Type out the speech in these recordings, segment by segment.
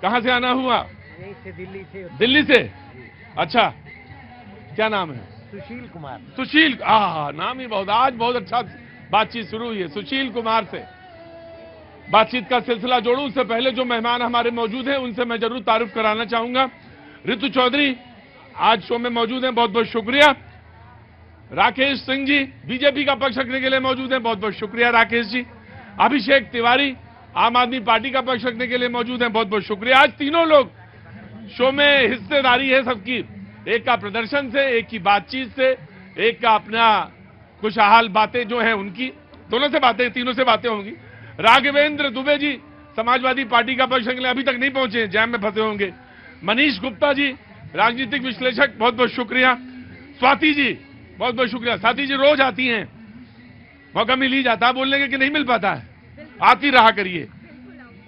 कहाँ से आना हुआ? यहीं से, दिल्ली से। अच्छा, क्या नाम है? सुशील कुमार। सुशील, नाम ही बहुत, आज बहुत अच्छा बातचीत शुरू हुई है। सुशील कुमार से बातचीत का सिलसिला जोड़ूं, उससे पहले जो मेहमान हमारे मौजूद हैं उनसे मैं जरूर तारुफ कराना चाहूंगा। ऋतु चौधरी आज शो में मौजूद हैं, बहुत बहुत शुक्रिया। राकेश सिंह जी बीजेपी का पक्ष रखने के लिए मौजूद हैं, बहुत बहुत शुक्रिया राकेश जी। अभिषेक तिवारी आम आदमी पार्टी का पक्ष रखने के लिए मौजूद हैं, बहुत बहुत शुक्रिया। आज तीनों लोग शो में हिस्सेदारी है सबकी, एक का प्रदर्शन से, एक की बातचीत से, एक का अपना खुशहाल बातें जो हैं उनकी, दोनों से बातें, तीनों से बातें होंगी। राघवेंद्र दुबे जी समाजवादी पार्टी का पक्ष रखने के लिए अभी तक नहीं पहुंचे, जैम में फंसे होंगे। मनीष गुप्ता जी राजनीतिक विश्लेषक, बहुत बहुत शुक्रिया। स्वाति जी बहुत बहुत शुक्रिया। स्वाति जी रोज आती हैं, मौका मिल ही जाता है बोलने के कि नहीं मिल पाता है, आती रहा करिए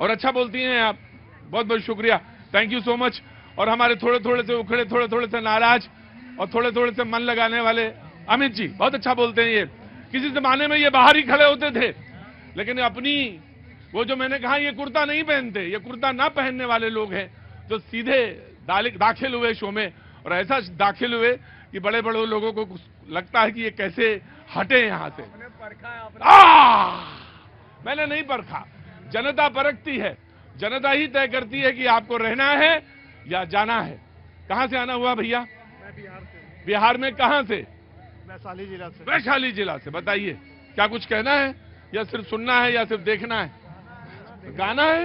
और अच्छा बोलती हैं आप, बहुत बहुत शुक्रिया, थैंक यू सो मच। और हमारे थोड़े थोड़े से उखड़े, थोड़े थोड़े से नाराज और थोड़े थोड़े से मन लगाने वाले अमित जी, बहुत अच्छा बोलते हैं ये। किसी जमाने में ये बाहर ही खड़े होते थे, लेकिन अपनी वो जो मैंने कहा ये कुर्ता नहीं पहनते, ये कुर्ता ना पहनने वाले लोग हैं जो सीधे दाखिल हुए शो में, और ऐसा दाखिल हुए कि बड़े बड़े लोगों को लगता है कि ये कैसे हटे यहां से। मैंने नहीं परखा, जनता परखती है, जनता ही तय करती है कि आपको रहना है या जाना है। कहां से आना हुआ भैया? मैं बिहार से। बिहार में कहां से? वैशाली जिला से। वैशाली जिला से। बताइए क्या कुछ कहना है या सिर्फ सुनना है या सिर्फ देखना है? गाना है,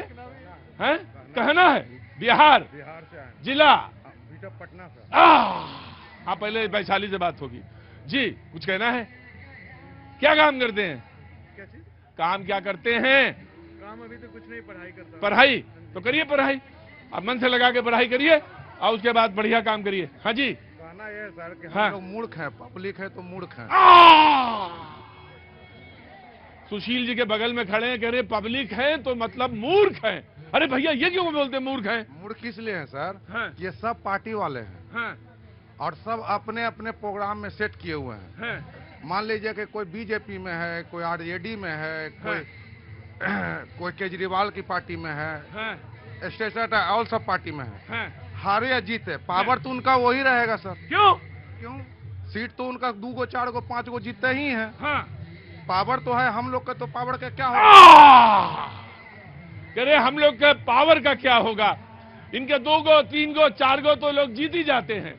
हैं? कहना है। बिहार से आए, जिला पटना से। हाँ, पहले वैशाली से बात होगी जी। कुछ कहना है? क्या काम करते हैं? क्या चीज? काम क्या करते हैं? काम अभी तो कुछ नहीं, पढ़ाई करता। पढ़ाई तो करिए, पढ़ाई अब मन से लगा के पढ़ाई करिए और उसके बाद बढ़िया काम करिए। हाँ जी, कहना ये सर कि हाँ। हम लोग मूर्ख हैं, पब्लिक है तो मूर्ख हैं। सुशील जी के बगल में खड़े हैं, कह रहे पब्लिक है तो मतलब मूर्ख है। अरे भैया ये क्यों बोलते मूर्ख हैं? मूर्ख इसलिए हैं सर, हाँ। ये सब पार्टी वाले हैं, हाँ, और सब अपने अपने प्रोग्राम में सेट किए हुए हैं। हाँ, मान लीजिए कि कोई बीजेपी में है, कोई आरजेडी में है, कोई कोई केजरीवाल की पार्टी में है, हाँ, स्टेट ऑल सब पार्टी में है। हाँ। हारे या जीते पावर तो उनका वही रहेगा सर। क्यों? सीट तो उनका 2 गो 4 गो 5 गो जीते ही हैं। हाँ। पावर तो है, हम लोग का तो पावर का क्या होगा? कह रहे हम लोग के पावर का क्या होगा? इनके 2 गो 3 गो 4 गो तो लोग जीत ही जाते हैं।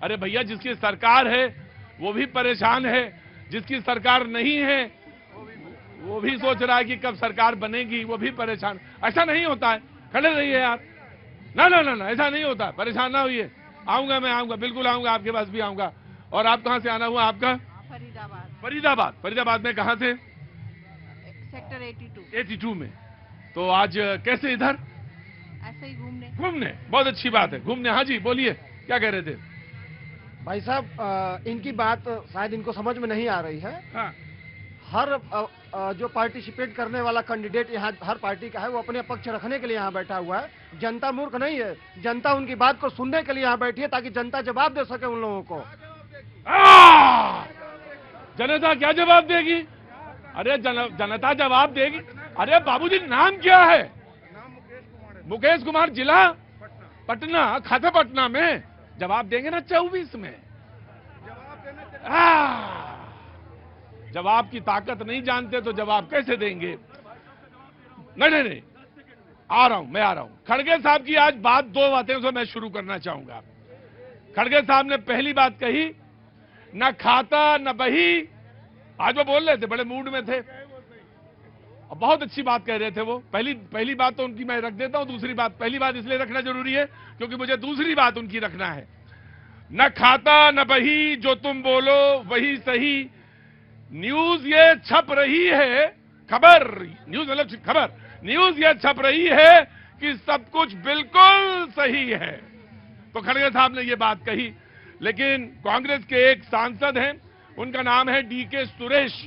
अरे भैया जिसकी सरकार है वो भी परेशान है, जिसकी सरकार नहीं है वो भी सोच रहा है कि कब सरकार बनेगी, वो भी परेशान। ऐसा नहीं होता है, खड़े रहिए आप। ना ना ना ना, ऐसा नहीं होता, परेशान ना होइए। आऊंगा, मैं आऊंगा, बिल्कुल आऊंगा, आपके पास भी आऊंगा। और आप कहां से आना हुआ आपका? फरीदाबाद। फरीदाबाद। फरीदाबाद में कहां से? सेक्टर 82। 82 में। तो आज कैसे इधर? ऐसे ही घूमने। बहुत अच्छी बात है, घूमने। हाँ जी बोलिए, क्या कह रहे थे? भाई साहब, इनकी बात शायद इनको समझ में नहीं आ रही है। हाँ। हर जो पार्टिसिपेट करने वाला कैंडिडेट यहाँ हर पार्टी का है, वो अपने पक्ष रखने के लिए यहाँ बैठा हुआ है। जनता मूर्ख नहीं है, जनता उनकी बात को सुनने के लिए यहाँ बैठी है, ताकि जनता जवाब दे सके उन लोगों को। जनता क्या जवाब देगी? अरे जनता जवाब देगी। अरे बाबूजी नाम क्या है? मुकेश कुमार, जिला पटना। खाते पटना में जवाब देंगे ना 24 में। जवाब की ताकत नहीं जानते तो जवाब कैसे देंगे? नहीं नहीं नहीं, आ रहा हूं, मैं आ रहा हूं। खड़गे साहब की आज बात, 2 बातें से मैं शुरू करना चाहूंगा। खड़गे साहब ने पहली बात कही, न खाता न बही। आज वो बोल रहे थे, बड़े मूड में थे, बहुत अच्छी बात कह रहे थे वो। पहली बात तो उनकी मैं रख देता हूं, दूसरी बात, पहली बात इसलिए रखना जरूरी है क्योंकि मुझे दूसरी बात उनकी रखना है। न खाता न बही, जो तुम बोलो वही सही। न्यूज ये छप रही है, खबर, न्यूज मतलब खबर, न्यूज ये छप रही है कि सब कुछ बिल्कुल सही है। तो खड़गे साहब ने ये बात कही। लेकिन कांग्रेस के एक सांसद हैं, उनका नाम है डीके सुरेश,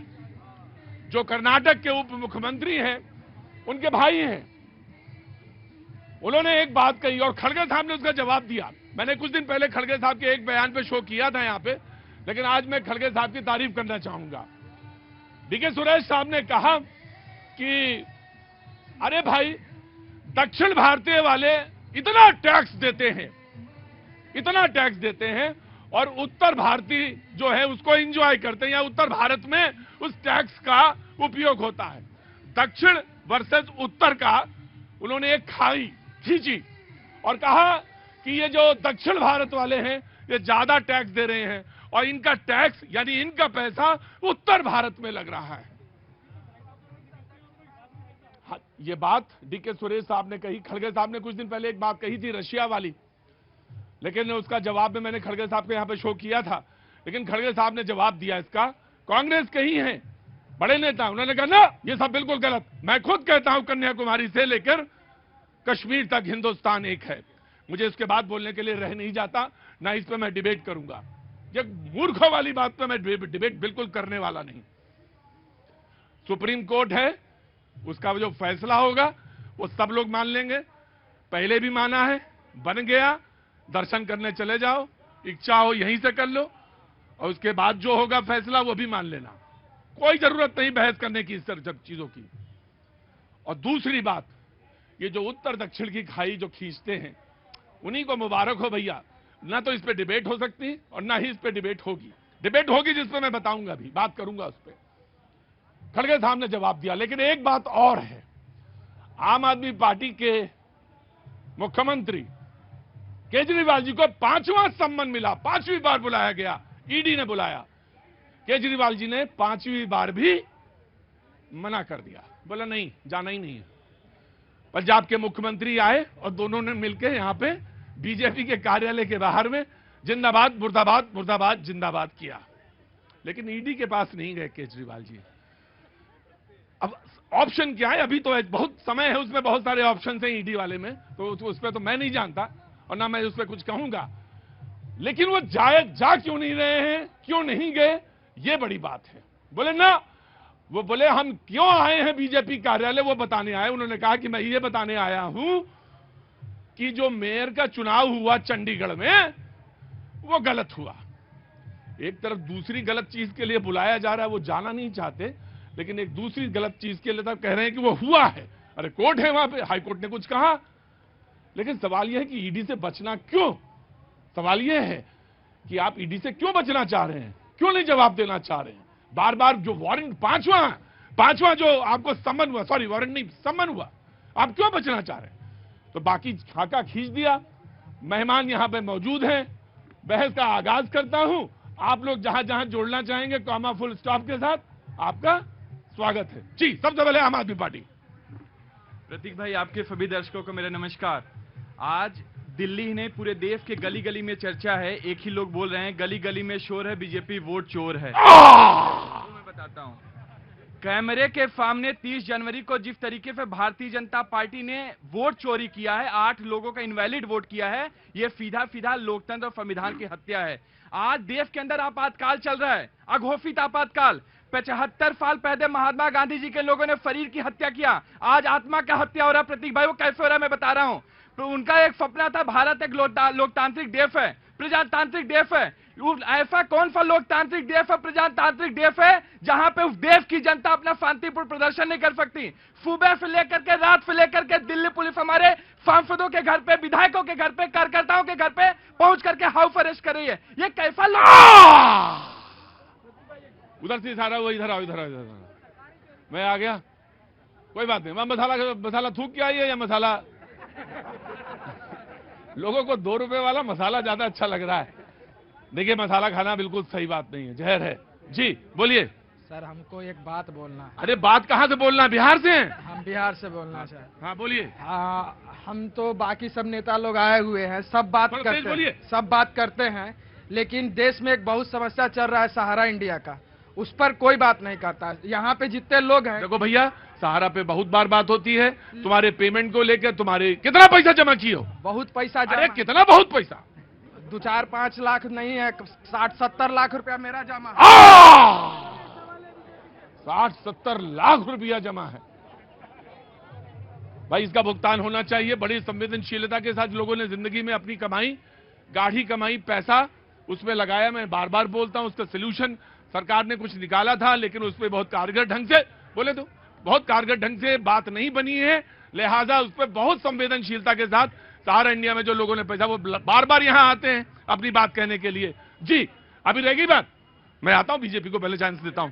जो कर्नाटक के उप मुख्यमंत्री हैं, उनके भाई हैं। उन्होंने एक बात कही और खड़गे साहब ने उसका जवाब दिया। मैंने कुछ दिन पहले खड़गे साहब के एक बयान पे शो किया था यहां पे, लेकिन आज मैं खड़गे साहब की तारीफ करना चाहूंगा। डीके सुरेश साहब ने कहा कि अरे भाई, दक्षिण भारतीय वाले इतना टैक्स देते हैं, इतना टैक्स देते हैं, और उत्तर भारतीय जो है उसको एंजॉय करते हैं, या उत्तर भारत में उस टैक्स का उपयोग होता है। दक्षिण वर्सेस उत्तर का उन्होंने एक खाई खींची और कहा कि ये जो दक्षिण भारत वाले हैं ये ज्यादा टैक्स दे रहे हैं, और इनका टैक्स यानी इनका पैसा उत्तर भारत में लग रहा है। हाँ, ये बात डीके सुरेश साहब ने कही। खड़गे साहब ने कुछ दिन पहले एक बात कही थी रशिया वाली, लेकिन उसका जवाब में मैंने खड़गे साहब को यहां पे शो किया था, लेकिन खड़गे साहब ने जवाब दिया इसका। कांग्रेस के ही हैं बड़े नेता, उन्होंने कहा ना ये सब बिल्कुल गलत। मैं खुद कहता हूं कन्याकुमारी से लेकर कश्मीर तक हिंदुस्तान एक है। मुझे इसके बाद बोलने के लिए रह नहीं जाता, ना इस पे मैं डिबेट करूंगा। ये मूर्खों वाली बात पे मैं डिबेट बिल्कुल करने वाला नहीं। सुप्रीम कोर्ट है, उसका जो फैसला होगा वो सब लोग मान लेंगे। पहले भी माना है, बन गया, दर्शन करने चले जाओ, इच्छा हो यहीं से कर लो, और उसके बाद जो होगा फैसला वो भी मान लेना। कोई जरूरत नहीं बहस करने की इस सब चीजों की। और दूसरी बात, ये जो उत्तर दक्षिण की खाई जो खींचते हैं उन्हीं को मुबारक हो भैया। ना तो इस पे डिबेट हो सकती और ना ही इस पे डिबेट होगी। डिबेट होगी जिस पे मैं बताऊंगा, भी बात करूंगा उस पे। खड़गे साहब ने जवाब दिया, लेकिन एक बात और है, आम आदमी पार्टी के मुख्यमंत्री केजरीवाल जी को 5वां सम्मान मिला, 5वीं बार बुलाया गया, ईडी ने बुलाया। केजरीवाल जी ने 5वीं बार भी मना कर दिया, बोला नहीं, जाना ही नहीं है। पंजाब के मुख्यमंत्री आए और दोनों ने मिलकर यहां पे बीजेपी के कार्यालय के बाहर में जिंदाबाद मुर्दाबाद मुर्दाबाद जिंदाबाद किया, लेकिन ईडी के पास नहीं गए केजरीवाल जी। अब ऑप्शन क्या है, अभी तो बहुत समय है, उसमें बहुत सारे ऑप्शन हैं ईडी वाले में, तो उस पर तो मैं नहीं जानता और ना मैं उस पर कुछ कहूंगा। लेकिन वो जा क्यों नहीं रहे हैं, क्यों नहीं गए, ये बड़ी बात है। बोले ना, वो बोले हम क्यों आए हैं बीजेपी कार्यालय वो बताने आए। उन्होंने कहा कि मैं ये बताने आया हूं कि जो मेयर का चुनाव हुआ चंडीगढ़ में वो गलत हुआ। एक तरफ दूसरी गलत चीज के लिए बुलाया जा रहा है, वो जाना नहीं चाहते, लेकिन एक दूसरी गलत चीज के लिए तब कह रहे हैं कि वो हुआ है। अरे कोर्ट है वहां पे, हाई कोर्ट ने कुछ कहा। लेकिन सवाल यह है कि ईडी से बचना क्यों। सवाल यह है कि आप ईडी से क्यों बचना चाह रहे हैं, क्यों नहीं जवाब देना चाह रहे हैं। बार बार जो वारंट पांचवा जो आपको सम्मन हुआ, सॉरी वारंट नहीं सम्मन हुआ, आप क्यों बचना चाह रहे हैं। तो बाकी खाका खींच दिया। मेहमान यहां पे मौजूद हैं, बहस का आगाज करता हूं। आप लोग जहां जहां जोड़ना चाहेंगे कॉमा फुल स्टॉप के साथ, आपका स्वागत है जी। सबसे पहले आम आदमी पार्टी। प्रतीक भाई, आपके सभी दर्शकों को मेरा नमस्कार। आज दिल्ली ही नहीं पूरे देश के गली गली में चर्चा है, एक ही लोग बोल रहे हैं गली गली में शोर है, बीजेपी वोट चोर है। तो मैं बताता हूं, कैमरे के सामने 30 जनवरी को जिस तरीके से भारतीय जनता पार्टी ने वोट चोरी किया है, 8 लोगों का इनवैलिड वोट किया है, यह सीधा लोकतंत्र और संविधान की हत्या है। आज देश के अंदर आपातकाल चल रहा है, अघोषित आपातकाल। 75 साल पहले महात्मा गांधी जी के लोगों ने शरीर की हत्या किया, आज आत्मा का हत्या हो रहा है। प्रतीक भाई, वो कैसे हो रहा है मैं बता रहा हूं। तो उनका एक सपना था, भारत एक लोकतांत्रिक देश है, प्रजातांत्रिक देश है। ऐसा कौन सा लोकतांत्रिक देश है, प्रजातांत्रिक देश है, जहां पे उस देश की जनता अपना शांतिपूर्ण प्रदर्शन नहीं कर सकती। सुबह से लेकर के रात से लेकर के दिल्ली पुलिस हमारे सांसदों के घर पे, विधायकों के घर पे, कार्यकर्ताओं के घर पे पहुंच करके हाउस अरेस्ट कर रही है। ये कैसा उधर से इशारा हुआ, इधर आओ, इधर आओ, इधर आओ। मैं आ गया, कोई बात नहीं। मैं मसाला थूक के आई है या मसाला लोगों को 2 रुपए वाला मसाला ज्यादा अच्छा लग रहा है। देखिए, मसाला खाना बिल्कुल सही बात नहीं है, जहर है। जी बोलिए। सर, हमको एक बात बोलना है। अरे बात कहाँ से बोलना है, बिहार से हैं? हम बिहार से बोलना सर। हाँ बोलिए। हाँ, हम तो बाकी सब नेता लोग आए हुए हैं, सब बात करते हैं, लेकिन देश में एक बहुत समस्या चल रहा है सहारा इंडिया का, उस पर कोई बात नहीं करता। यहाँ पे जितने लोग हैं, देखो भैया, सहारा पे बहुत बार बात होती है, तुम्हारे पेमेंट को लेकर। तुम्हारे कितना पैसा जमा किए हो? बहुत पैसा जमा। अरे कितना बहुत पैसा? 2-4-5 लाख नहीं है, 60-70 लाख रुपया मेरा जमा। 60-70 लाख रुपया जमा है भाई, इसका भुगतान होना चाहिए। बड़ी संवेदनशीलता के साथ लोगों ने जिंदगी में अपनी कमाई, गाढ़ी कमाई पैसा उसमें लगाया। मैं बार बार बोलता हूं, उसका सोल्यूशन सरकार ने कुछ निकाला था, लेकिन उस पर बहुत कारगर ढंग से, बोले तो बहुत कारगर ढंग से बात नहीं बनी है। लिहाजा उस पर बहुत संवेदनशीलता के साथ सहारा इंडिया में जो लोगों ने पैसा, वो बार बार यहां आते हैं अपनी बात कहने के लिए। जी अभी रहेगी बात, मैं आता हूं, बीजेपी को पहले चांस देता हूं।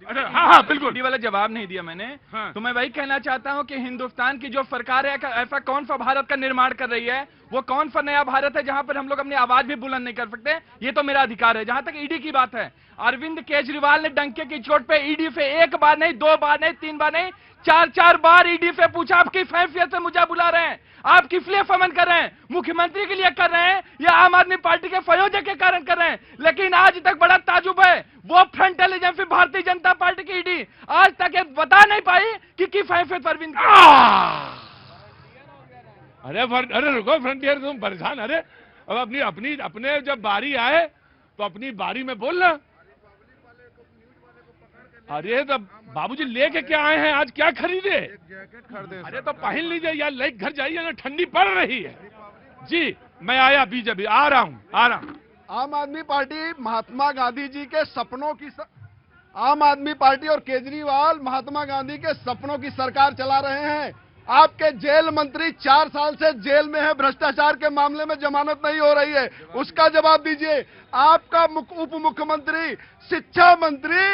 अच्छा हाँ बिल्कुल, ईडी वाला जवाब नहीं दिया मैंने। हाँ। तो मैं वही कहना चाहता हूं कि हिंदुस्तान की जो सरकार है ऐसा कौन सा भारत का निर्माण कर रही है, वो कौन सा नया भारत है जहां पर हम लोग अपनी आवाज भी बुलंद नहीं कर सकते। ये तो मेरा अधिकार है। जहां तक ईडी की बात है, अरविंद केजरीवाल ने डंके की चोट पे ईडी से 1 बार नहीं, 2 बार नहीं, 3 बार नहीं, 4 बार ईडी से पूछा आप किस हैसियत से मुझे बुला रहे हैं, आप किस लिए समन कर रहे हैं, मुख्यमंत्री के लिए कर रहे हैं या आम आदमी पार्टी के संयोजक के कारण कर रहे हैं। लेकिन आज तक बड़ा ताजुब है, वो frontal agency Bharatiya Janata party की ईडी आज तक ये बता नहीं पाई कि किस हैसियत अरविंद। अरे रुको फ्रंटियर, तुम परेशान। अरे अब अपने जब बारी आए तो अपनी बारी में बोलना। अरे तो बाबूजी लेके क्या आए हैं, आज क्या खरीदे? जैकेट खरीदे। अरे तो पहन लीजिए यार, लेके घर जाइए ना, ठंडी पड़ रही है। जी मैं आया बीजेपी, आ रहा हूं। आम आदमी पार्टी महात्मा गांधी जी के सपनों की आम आदमी पार्टी और केजरीवाल महात्मा गांधी के सपनों की सरकार चला रहे हैं। आपके जेल मंत्री 4 साल से जेल में है, भ्रष्टाचार के मामले में जमानत नहीं हो रही है, उसका जवाब दीजिए। आपका उप मुख्यमंत्री, शिक्षा मंत्री,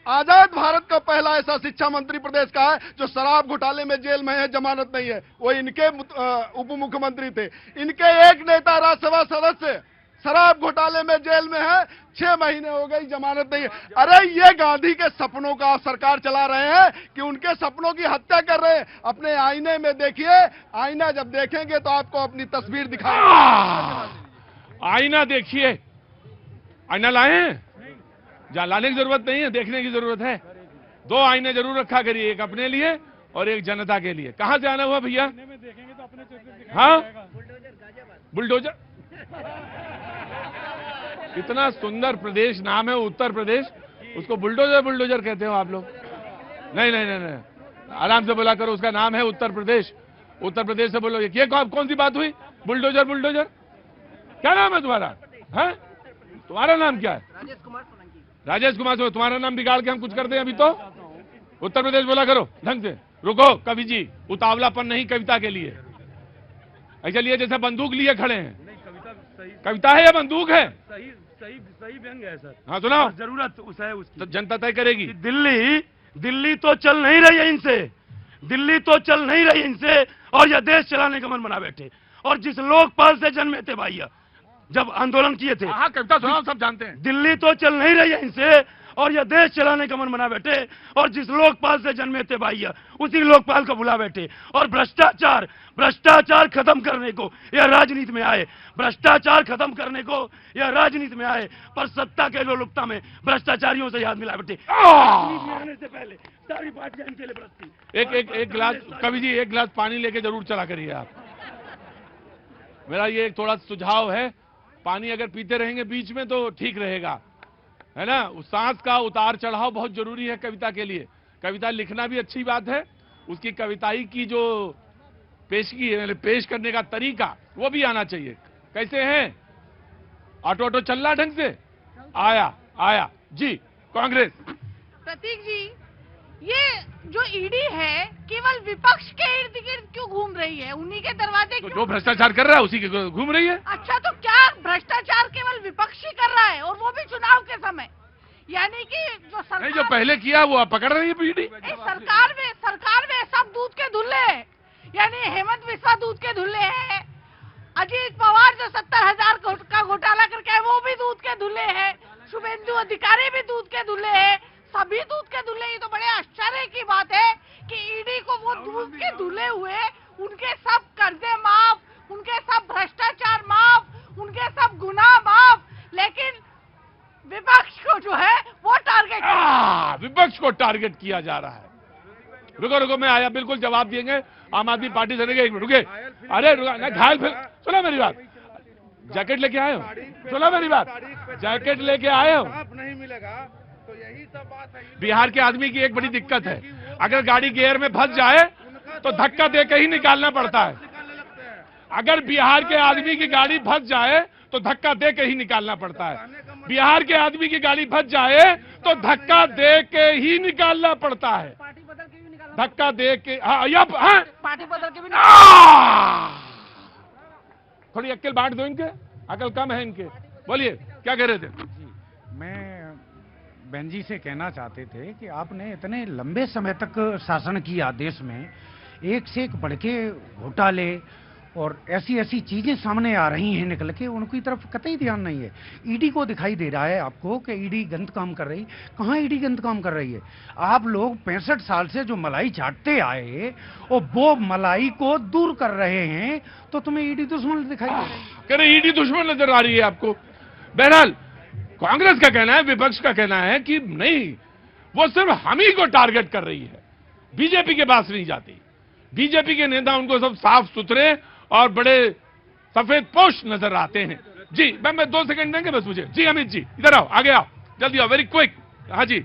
आजाद भारत का पहला ऐसा शिक्षा मंत्री प्रदेश का है जो शराब घोटाले में जेल में है, जमानत नहीं है, वो इनके उप मुख्यमंत्री थे। इनके एक नेता राज्यसभा सदस्य शराब घोटाले में जेल में है, 6 महीने हो गई, जमानत नहीं है। अरे ये गांधी के सपनों का सरकार चला रहे हैं कि उनके सपनों की हत्या कर रहे हैं। अपने आईने में देखिए, आईना जब देखेंगे तो आपको अपनी तस्वीर दिखाएंगे। आईना देखिए, आईना लाए हैं? जहां लाने की जरूरत नहीं है, देखने की जरूरत है। 2 आईने जरूर रखा करिए, एक अपने लिए और एक जनता के लिए। कहां से आना हुआ भैया? हाँ बुलडोजर। इतना सुंदर प्रदेश नाम है उत्तर प्रदेश, उसको बुलडोजर कहते हो आप लोग? नहीं, आराम से बोला करो, उसका नाम है उत्तर प्रदेश। उत्तर प्रदेश से बोलो। ये कौन सी बात हुई? बुलडोजर। क्या नाम है तुम्हारा? है तुम्हारा नाम क्या है? राजेश कुमार। से तुम्हारा नाम बिगाड़ के हम कुछ करते हैं अभी तो? उत्तर प्रदेश बोला करो ढंग से। रुको कवि जी, उतावलापन नहीं कविता के लिए। ऐसा लिए जैसे बंदूक लिए खड़े हैं। कविता है या बंदूक है? सही व्यंग है सर। हाँ सुनाओ। जरूरत है उसकी, तो जनता तय करेगी। दिल्ली तो चल नहीं रही है इनसे, दिल्ली तो चल नहीं रही इनसे, और यह देश चलाने का मन बना बैठे। और जिस लोकपाल से जन्मे थे भैया, जब आंदोलन किए थे। हाँ कविता सुनाओ, सब जानते हैं। दिल्ली तो चल नहीं रही है इनसे, और यह देश चलाने का मन बना बैठे। और जिस लोकपाल से जन्मे थे भैया, उसी लोकपाल को बुला बैठे। और भ्रष्टाचार खत्म करने को यह राजनीति में आए, भ्रष्टाचार खत्म करने को यह राजनीति में आए, पर सत्ता के लोलुपता में भ्रष्टाचारियों से याद मिला बैठे। आने से पहले सारी पार्टियां इनके लिए भ्रष्टी। एक गिलास कवि जी, एक गिलास पानी लेके जरूर चला करिए आप। मेरा ये एक थोड़ा सुझाव है, पानी अगर पीते रहेंगे बीच में तो ठीक रहेगा, है ना। उस सांस का उतार चढ़ाव बहुत जरूरी है कविता के लिए। कविता लिखना भी अच्छी बात है, उसकी कविताई की जो पेशगी है, पेश करने का तरीका, वो भी आना चाहिए। कैसे हैं? ऑटो चल रहा ढंग से? आया जी। कांग्रेस। प्रतीक जी, ये जो ईडी है केवल विपक्ष के इर्द गिर्द क्यों घूम रही है? उन्हीं के दरवाजे तो क्यों? जो भ्रष्टाचार कर रहा है उसी के घूम रही है। अच्छा, तो क्या भ्रष्टाचार केवल विपक्ष ही कर रहा है, और वो भी चुनाव के समय? यानी कि जो सरकार नहीं, जो पहले किया वो आप पकड़ रही है ईडी। सरकार में सब दूध के धुल्ले हैं। यानी हेमंत बिस्वा दूध के धुल्ले हैं, अजीत पवार जो 70,000 का घोटाला करके है वो भी दूध के धुल्ले हैं, शुभेंदु अधिकारी भी दूध के धुल्ले हैं, सभी दूध के धुल्ले। ये तो बड़े आश्चर्य की बात है कि ईडी को वो दूध के धुले हुए, उनके सब कर्जे माफ, उनके सब भ्रष्टाचार माफ, उनके सब गुनाह माफ, लेकिन विपक्ष को जो है वो विपक्ष को टारगेट किया जा रहा है। रुको मैं आया, बिल्कुल जवाब देंगे। आम आदमी पार्टी से रुके। अरे रुका घायल, फिर सुनो मेरी बात। जैकेट लेके आए हो? सुनो मेरी बात, जैकेट लेके आए हो? नहीं मिलेगा तो यही सब बात है। बिहार के आदमी की एक बड़ी दिक्कत है, अगर गाड़ी गियर में फंस जाए तो धक्का देकर ही निकालना पड़ता है। अगर बिहार के आदमी की गाड़ी फंस जाए तो धक्का दे के ही निकालना पड़ता है। बिहार के आदमी की गाड़ी फंस जाए तो धक्का दे के ही निकालना पड़ता है। धक्का दे के। हाँ, पार्टी बदल के भी थोड़ी अक्ल बांट दो इनके, अकल कम है इनके। बोलिए क्या कह रहे थे? मैं बहन जी से कहना चाहते थे कि आपने इतने लंबे समय तक शासन किया देश में, एक से एक बढ़ के घोटाले और ऐसी ऐसी चीजें सामने आ रही हैं निकल के, उनकी तरफ कतई ध्यान नहीं है। ईडी को दिखाई दे रहा है आपको कि ईडी गलत काम कर रही, कहाँ ईडी गलत काम कर रही है? आप लोग 65 साल से जो मलाई चाटते आए और वो मलाई को दूर कर रहे हैं, तो तुम्हें ईडी दुश्मन दिखाई दे रही है। कह रहे ईडी दुश्मन नजर आ रही है आपको। बहरहाल कांग्रेस का कहना है, विपक्ष का कहना है कि नहीं, वो सिर्फ हम ही को टारगेट कर रही है, बीजेपी के पास नहीं जाती। बीजेपी के नेता उनको सब साफ सुथरे और बड़े सफेद पोश नजर आते हैं। जी मैं 2 सेकंड देंगे बस मुझे। जी अमित जी इधर आओ, आगे आओ, जल्दी आओ, वेरी क्विक। हाँ जी।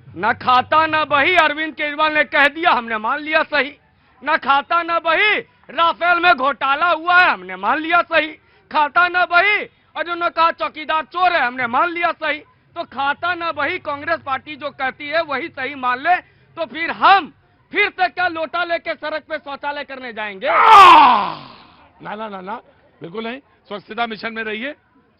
न खाता न बही, अरविंद केजरीवाल ने कह दिया, हमने मान लिया सही। न खाता न बही, राफेल में घोटाला हुआ है, हमने मान लिया सही। खाता न बही, और उन्होंने कहा चौकीदार चोर है, हमने मान लिया सही। तो खाता न बही कांग्रेस पार्टी जो कहती है वही सही मान ले, तो फिर हम फिर से क्या लोटा लेके सड़क पे शौचालय करने जाएंगे? ना ना ना ना, बिल्कुल नहीं। स्वच्छता मिशन में रहिए।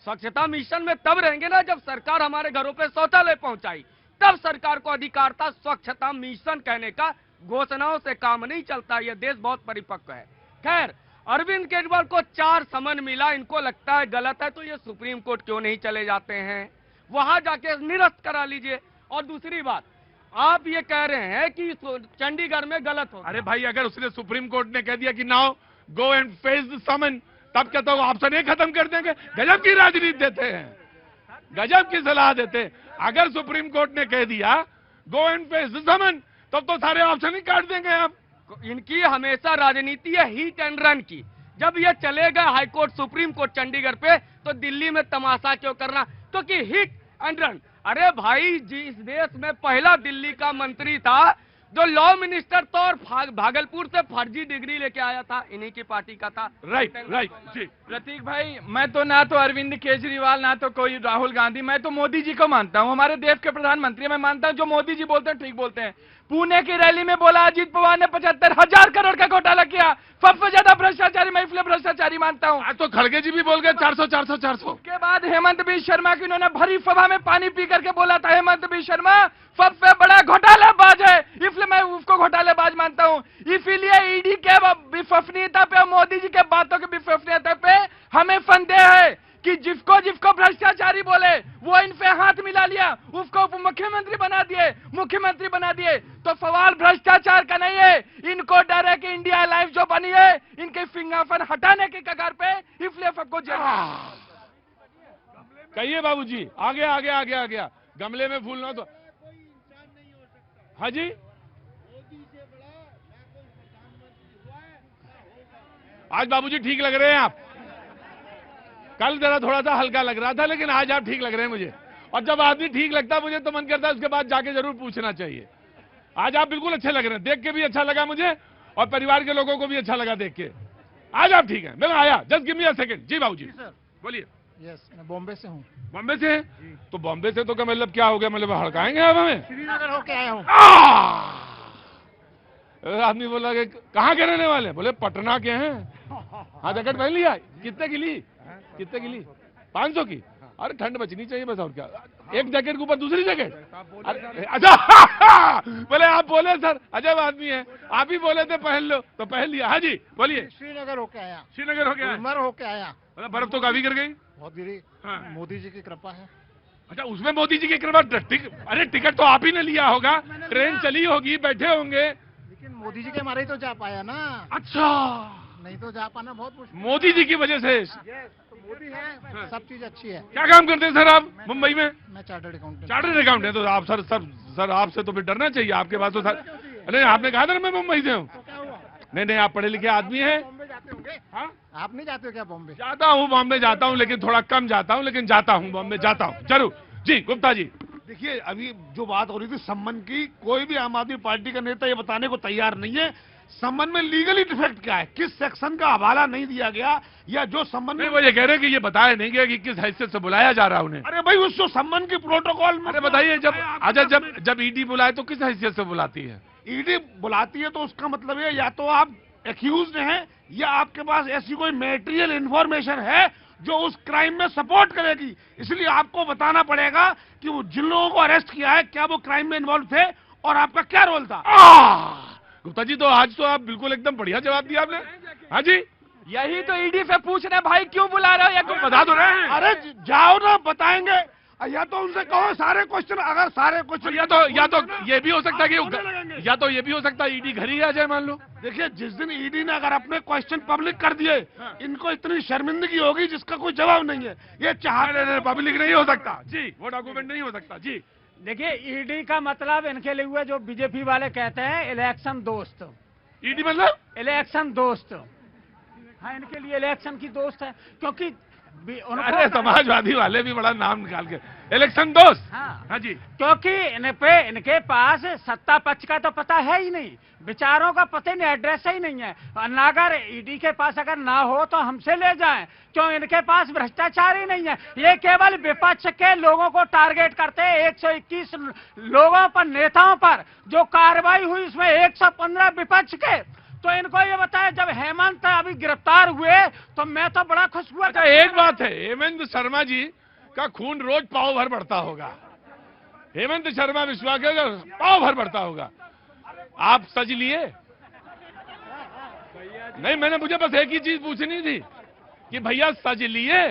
स्वच्छता मिशन में तब रहेंगे ना जब सरकार हमारे घरों पे शौचालय पहुंचाई, तब सरकार को अधिकार था स्वच्छता मिशन कहने का। घोषणाओं से काम नहीं चलता, यह देश बहुत परिपक्व है। खैर, अरविंद केजरीवाल को 4 समन मिला, इनको लगता है गलत है, तो ये सुप्रीम कोर्ट क्यों नहीं चले जाते हैं, वहां जाके निरस्त करा लीजिए। और दूसरी बात, आप ये कह रहे हैं कि चंडीगढ़ में गलत हो। अरे भाई, अगर उसने सुप्रीम कोर्ट ने कह दिया कि now go and face the summon, तब क्या तो ऑप्शन 1 खत्म कर देंगे? गजब की राजनीति देते हैं, गजब की सलाह देते हैं। अगर सुप्रीम कोर्ट ने कह दिया go and face the summon, तब तो सारे ऑप्शन ही काट देंगे आप। इनकी हमेशा राजनीति है हिट एंड रन की। जब ये चलेगा हाईकोर्ट सुप्रीम कोर्ट चंडीगढ़ पे, तो दिल्ली में तमाशा क्यों करना? तो कि हिट एंड रन। अरे भाई, जिस देश में पहला दिल्ली का मंत्री था जो लॉ मिनिस्टर तो और भागलपुर से फर्जी डिग्री लेके आया था, इन्हीं की पार्टी का था। राइट राइट जी। प्रतीक भाई, मैं तो ना तो अरविंद केजरीवाल ना तो कोई राहुल गांधी, मैं तो मोदी जी को मानता हूं, हमारे देश के प्रधानमंत्री। मैं मानता हूं जो मोदी जी बोलते हैं ठीक बोलते हैं। पुणे की रैली में बोला अजीत पवार ने 75,000 करोड़ का घोटाला किया, सबसे ज्यादा भ्रष्टाचारी मैं इसलिए भ्रष्टाचारी मानता हूं। आज तो खड़गे जी भी बोल गए 400 400 400। उसके बाद हेमंत बिस्वा शर्मा की उन्होंने भरी सभा में पानी पी करके बोला था हेमंत बिस्वा शर्मा सबसे बड़ा घोटालाबाज है, इसलिए मैं उसको घोटालेबाज मानता हूं। इसीलिए ईडी के विश्वसनीयता पे और मोदी जी के बातों की विश्वसनीयता पे हमें संदेह है कि जिसको जिसको भ्रष्टाचारी बोले वो इन पे हाथ मिला लिया, उसको उप मुख्यमंत्री बना दिए। तो सवाल भ्रष्टाचार का नहीं है, इनको डर है कि इंडिया अलायंस जो बनी है इनके फिंगरप्रिंट हटाने के कगार पे, इसलिए सबको कहिए बाबूजी। आगे आगे आगे आ गया, गमले में फूल ना तो। हाँ जी, आज बाबूजी ठीक लग रहे हैं आप। कल जरा थोड़ा सा हल्का लग रहा था, लेकिन आज आप ठीक लग रहे हैं मुझे। और जब आदमी ठीक लगता है मुझे तो मन करता है उसके बाद जाके जरूर पूछना चाहिए। आज आप बिल्कुल अच्छे लग रहे हैं, देख के भी अच्छा लगा मुझे और परिवार के लोगों को भी अच्छा लगा देख के। आज आप ठीक हैं। मैं आया, just give me a second. जी बाबूजी बोलिए। यस, मैं बॉम्बे से हूँ। बॉम्बे से? तो बॉम्बे से तो क्या मतलब क्या हो गया, मतलब हड़काएंगे आप हमें? श्रीनगर होके आया हूँ। आदमी बोला कि कहाँ के रहने वाले? बोले पटना के हैं। हाँ, जैकेट पहन लिया? कितने की ली? 500 की? अरे ठंड बचनी चाहिए बस, और क्या। एक जैकेट के ऊपर दूसरी जैकेट? अच्छा बोले आप बोले सर अजब आदमी है, आप ही बोले थे पहन लो तो पहन लिया। हाँ जी बोलिए। श्रीनगर होके आया। श्रीनगर होके आया? उमर होके आया। मतलब बर्फ तो काफी गिर गई? बहुत गिरी। हाँ। मोदी जी की कृपा है। अच्छा, उसमें मोदी जी की कृपा। अरे टिकट तो आप ही ने लिया होगा, ट्रेन चली होगी, बैठे होंगे। लेकिन मोदी जी के मारे ही तो जा पाया ना। अच्छा, नहीं तो जा पाना बहुत मुश्किल। मोदी जी की वजह से? तो मोदी है, सब चीज अच्छी है। क्या काम करते हैं सर आप मुंबई में? मैं चार्टर्ड अकाउंटेंट। चार्टर्ड अकाउंटेंट है तो आप सर आपसे तो फिर डरना चाहिए, आपके पास तो सर। अरे आपने कहा था ना मैं मुंबई से हूँ। नहीं, आप पढ़े लिखे आदमी हैं। बॉम्बे जाते होंगे? हाँ, आप नहीं जाते हो क्या बॉम्बे? जाता हूँ, बॉम्बे जाता हूँ, लेकिन थोड़ा कम जाता हूँ, लेकिन जाता हूँ, बॉम्बे जाता हूँ जरूर। जी गुप्ता जी। देखिए, अभी जो बात हो रही थी सम्मन की, कोई भी आम आदमी पार्टी का नेता ये बताने को तैयार नहीं है सम्मन में लीगली डिफेक्ट क्या है, किस सेक्शन का हवाला नहीं दिया गया, या जो सम्मन में वो ये कह रहे हैं कि ये बताया नहीं गया कि किस हैसियत से बुलाया जा रहा है उन्हें। अरे भाई, उस सम्मन की प्रोटोकॉल में। अरे बताइए, जब ईडी बुलाए तो किस हैसियत से बुलाती है? ईडी बुलाती है तो उसका मतलब है या तो आप एक्यूज्ड हैं, या आपके पास ऐसी कोई मेटेरियल इंफॉर्मेशन है जो उस क्राइम में सपोर्ट करेगी। इसलिए आपको बताना पड़ेगा कि वो जिन लोगों को अरेस्ट किया है क्या वो क्राइम में इन्वॉल्व थे और आपका क्या रोल था। गुप्ता जी, तो आज तो आप बिल्कुल एकदम बढ़िया जवाब दिया आपने। हाँ जी, यही तो ईडी से पूछ रहे भाई, क्यों बुला रहे हो? या बता दो रहे हैं। अरे जाओ ना, बताएंगे। या तो उनसे कहो सारे क्वेश्चन, अगर सारे क्वेश्चन, या तो ये भी हो सकता है कि या तो ये भी हो सकता है ईडी घर ही आ जाए, मान लो। देखिए, जिस दिन ईडी ने अगर अपने क्वेश्चन पब्लिक कर दिए, इनको इतनी शर्मिंदगी होगी जिसका कोई जवाब नहीं है। ये चाहते पब्लिक नहीं हो सकता जी, वो डॉक्यूमेंट नहीं हो सकता जी। देखिए, ईडी का मतलब इनके लिए हुआ जो बीजेपी वाले कहते हैं इलेक्शन दोस्त। ईडी मतलब इलेक्शन दोस्त, हाँ, इनके लिए इलेक्शन की दोस्त है, क्योंकि अरे समाजवादी वाले भी बड़ा नाम निकाल के इलेक्शन दोस्त। हाँ जी, क्योंकि इनके पास सत्ता पक्ष का तो पता है ही नहीं, विचारों का पता नहीं, एड्रेस ही नहीं है। अगर ईडी के पास अगर ना हो तो हमसे ले जाएं, क्यों इनके पास भ्रष्टाचार ही नहीं है। ये केवल विपक्ष के लोगों को टारगेट करते हैं। 121 लोगों पर, नेताओं पर जो कार्रवाई हुई, इसमें 115 विपक्ष के। तो इनको ये बताया, जब हेमंत अभी गिरफ्तार हुए तो मैं तो बड़ा खुश हुआ। अच्छा, एक बात है, हेमंत शर्मा जी का खून रोज पाव भर बढ़ता होगा। हेमंत शर्मा विश्वास का पाव भर बढ़ता होगा। आप सज लिए? नहीं, मैंने मुझे बस एक ही चीज पूछनी थी कि भैया सज लिए?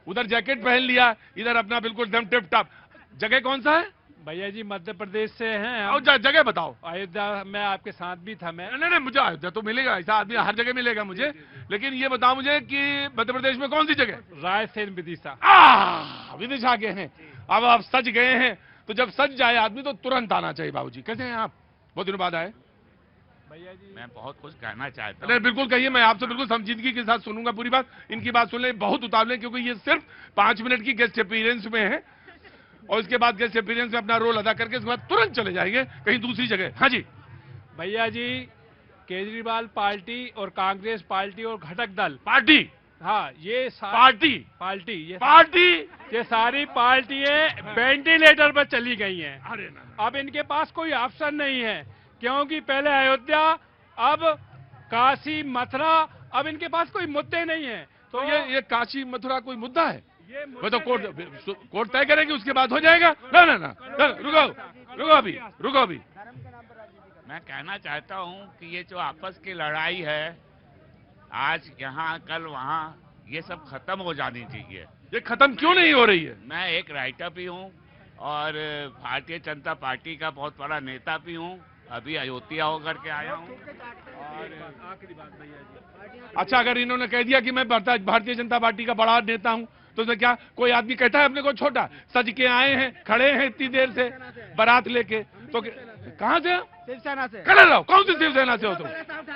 उधर जैकेट पहन लिया, इधर अपना बिल्कुल एकदम टिप टॉप। जगह कौन सा है भैया जी? मध्य प्रदेश से हैं। और जगह बताओ। अयोध्या में आपके साथ भी था मैं। नहीं, मुझे अयोध्या तो मिलेगा, ऐसा आदमी हर जगह मिलेगा मुझे। लेकिन ये बताओ मुझे कि मध्य प्रदेश में कौन सी जगह? रायसेन, विदिशा। विदिशा के हैं। अब आप सज गए हैं, तो जब सज जाए आदमी तो तुरंत आना चाहिए। बाबूजी कैसे हैं आप? बहुत दिनों बाद आए। भैया जी, मैं बहुत कुछ कहना चाहता हूँ। बिल्कुल कहिए, मैं आपसे बिल्कुल संजीदगी के साथ सुनूंगा पूरी बात। इनकी बात सुन ले, बहुत उतावले, क्योंकि ये सिर्फ 5 मिनट की गेस्ट अपीयरेंस में है और इसके बाद गेस्ट अपीयरेंस में अपना रोल अदा करके इसके बाद तुरंत चले जाएंगे कहीं दूसरी जगह। हाँ जी भैया जी, केजरीवाल पार्टी और कांग्रेस पार्टी और घटक दल पार्टी, हाँ, ये पार्टी ये सारी पार्टियां वेंटिलेटर पर चली गई हैं। अरे अब इनके पास कोई ऑप्शन नहीं है, क्योंकि पहले अयोध्या, अब काशी, मथुरा, अब इनके पास कोई मुद्दे नहीं है। तो ये काशी मथुरा कोई मुद्दा है? वो तो कोर्ट तय करेंगे, उसके बाद हो जाएगा। ना, रुको अभी। मैं कहना चाहता हूं कि ये जो आपस की लड़ाई है, आज यहाँ कल वहाँ, ये सब खत्म हो जानी चाहिए। ये खत्म क्यों नहीं हो रही है? मैं एक राइटर भी हूँ और भारतीय जनता पार्टी का बहुत बड़ा नेता भी हूँ। अभी अयोध्या होकर के आया हूँ। और आखिरी बात भैया जी, अच्छा, अगर इन्होंने कह दिया कि मैं भारतीय जनता पार्टी का बड़ा नेता हूँ, तो उसमें क्या कोई आदमी कहता है अपने को छोटा? सज के आए हैं, खड़े हैं इतनी देर से बारात लेके, तो कहाँ से? शिवसेना से। खड़े रहो। कौन सी शिवसेना से हो तुम?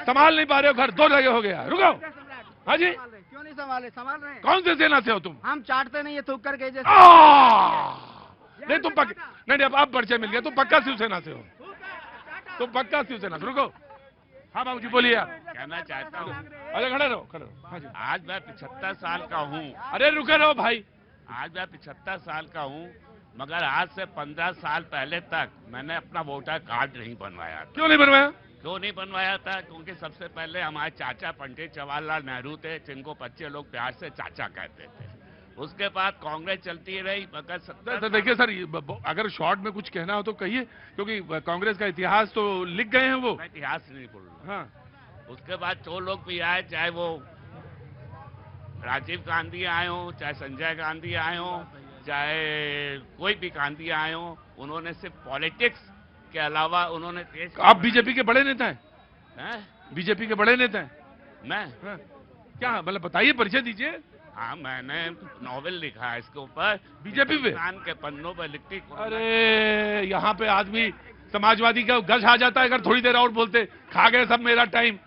संभाल नहीं पा रहे हो घर, 2 जगह हो गया। रुको। हाँ जी, क्यों नहीं संभाल रहे हैं? कौन सी सेना से हो तुम? हम चाटते नहीं है थूक करके जैसे। नहीं, तुम नहीं, अब परिचय मिल गया, तुम पक्का शिवसेना से हो। तुम पक्का शिवसेना से। रुको। हाँ बाबू जी बोलिए। आप कहना चाहता हूँ, अरे खड़े रहो। हाँ जी। आज मैं 75 साल का हूँ। अरे रुके रहो भाई। आज मैं 75 साल का हूँ, मगर आज से 15 साल पहले तक मैंने अपना वोटर कार्ड नहीं बनवाया। क्यों नहीं बनवाया? क्यों नहीं बनवाया था? क्योंकि सबसे पहले हमारे चाचा पंडित जवाहरलाल नेहरू थे, जिनको बच्चे लोग प्यार से चाचा कहते थे। उसके बाद कांग्रेस चलती रही, मगर देखिए सर, अगर शॉर्ट में कुछ कहना हो तो कहिए, क्योंकि कांग्रेस का इतिहास तो लिख गए हैं वो। मैं इतिहास नहीं बोल रहा। हाँ। उसके बाद जो लोग भी आए, चाहे वो राजीव गांधी आए हो, चाहे संजय गांधी आए हो, चाहे कोई भी गांधी आए हो, उन्होंने सिर्फ पॉलिटिक्स के अलावा उन्होंने देश। आप बीजेपी के बड़े नेता हैं? बीजेपी के बड़े नेता हैं? मैं? क्या मतलब बताइए, परिचय दीजिए। हाँ, मैंने नॉवेल लिखा है इसके ऊपर, बीजेपी पे के पन्नों पर लिखती। अरे यहाँ पे आदमी समाजवादी का गश आ जाता है अगर थोड़ी देर और बोलते। खा गए सब मेरा टाइम।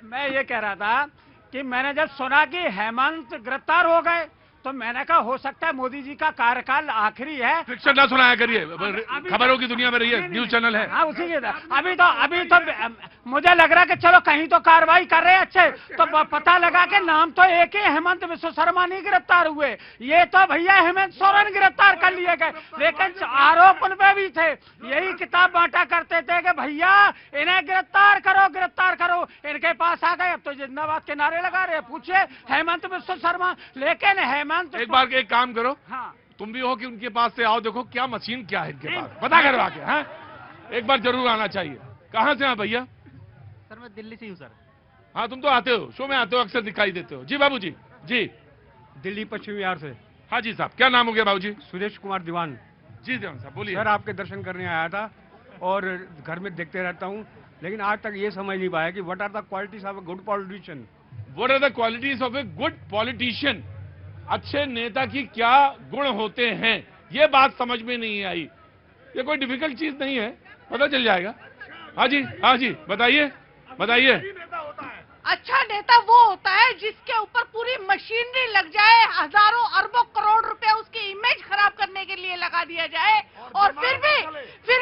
मैं ये कह रहा था कि मैंने जब सुना कि हेमंत गिरफ्तार हो गए तो मैंने कहा हो सकता है मोदी जी का कार्यकाल आखिरी है। फिक्शन ना सुनाया करिए, खबरों की दुनिया में रहिए, न्यूज चैनल है। हाँ उसी के अभी तो मुझे लग रहा है कि चलो कहीं तो कार्रवाई कर रहे हैं अच्छे, तो पता लगा कि नाम तो एक ही, हेमंत विश्व शर्मा नहीं गिरफ्तार हुए, ये तो भैया हेमंत सोरेन गिरफ्तार कर लिए गए, लेकिन आरोप उन पे भी थे। यही किताब बांटा करते थे कि भैया इन्हें गिरफ्तार करो गिरफ्तार करो, इनके पास आ गए, अब तो जिंदाबाद के नारे लगा रहे। पूछे हेमंत विश्व शर्मा, लेकिन हेमंत एक बार एक काम करो, हाँ तुम भी हो कि उनके पास से आओ, देखो क्या मशीन क्या है इनके पास, पता करो आके। हाँ एक बार जरूर आना चाहिए। कहाँ से हैं भैया? सर मैं दिल्ली से हूँ सर। हाँ तुम तो आते हो, शो में आते हो, अक्सर दिखाई देते हो। जी बाबू जी। जी दिल्ली पश्चिम बिहार से। हाँ जी साहब, क्या नाम हो गया बाबू जी? सुरेश कुमार दीवान। जी दीवान साहब बोलिए। सर आपके दर्शन करने आया था और घर में देखते रहता हूँ, लेकिन आज तक ये समझ नहीं पाया कि what are the qualities of a good politician. What are the qualities of a good politician? अच्छे नेता की क्या गुण होते हैं, ये बात समझ में नहीं आई। ये कोई डिफिकल्ट चीज नहीं है, पता चल जाएगा। हाँ जी बताइए बताइए। अच्छा नेता वो होता है जिसके ऊपर पूरी मशीनरी लग जाए, हजारों अरबों करोड़ रुपए उसकी इमेज खराब करने के लिए लगा दिया जाए, और फिर